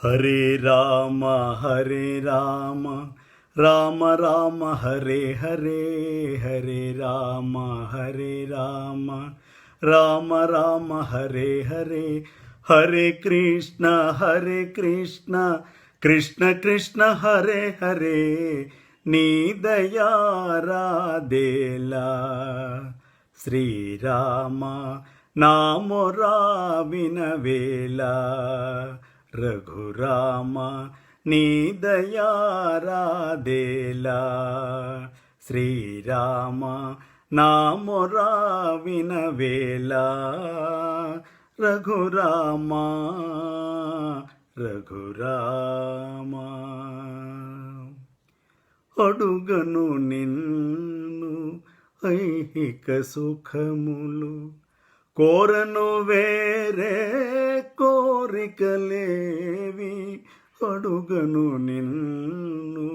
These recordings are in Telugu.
హరే రామ హరే రామ రామ రామ హరే హరే హరే రామ హరే రామ రామ రామ హరే హరే హరే కృష్ణ కృష్ణ కృష్ణ హరే హరే నీ దయారాదేలా శ్రీరామ నామొరా వినవేలా రఘురామ నీ దయారాదేలా శ్రీరామ నామొరా వినవేలా రఘురామ రఘురామ అడుగను నిన్ను ఐహిక సుఖములు కోరను వేరే కోరికలేవి అడుగను నిన్ను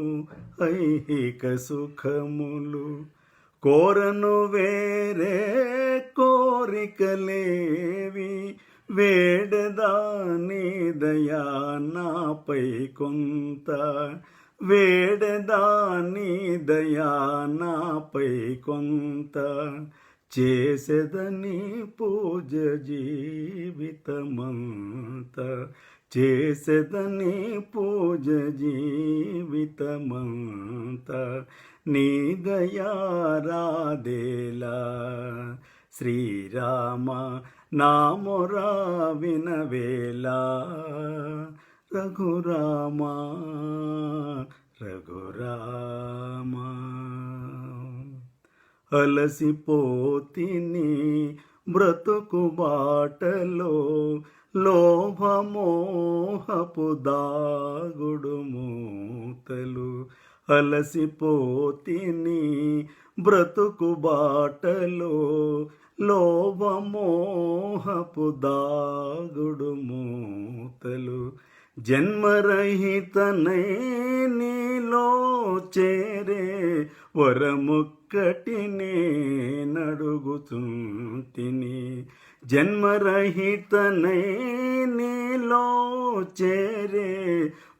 ఐహిక సుఖములు కోరను వేరే కోరికలేవి వేడదాని దయా నాపై కొంత వేడదాని దయా నాపై కొంత చేసేదని పూజ జీవితమంత చేసేదని పూజ జీవితమంత నీ దయారాదేలా శ్రీరామ నామొరా వినవేలా రఘురామ రఘురామ అలసిపోతిని బ్రతుకు బాటలో లోభమోహపు దాగుడు మూతలు అలసిపోతిని బ్రతుకు బాటలో లోభమోహపు దాగుడు మూతలు జన్మరహితనై నీలో చేరే వరముక్కటినే నడుగుతుంటిని జన్మరహితనై నీలో చేరే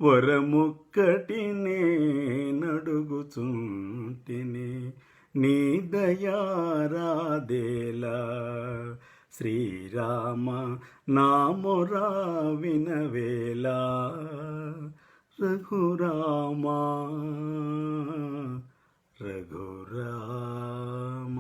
వరముక్కటినే నడుగుతుంటిని నీ దయారాదేలా శ్రీరామ నామొరా వినవేలా రఘురామ రఘురామ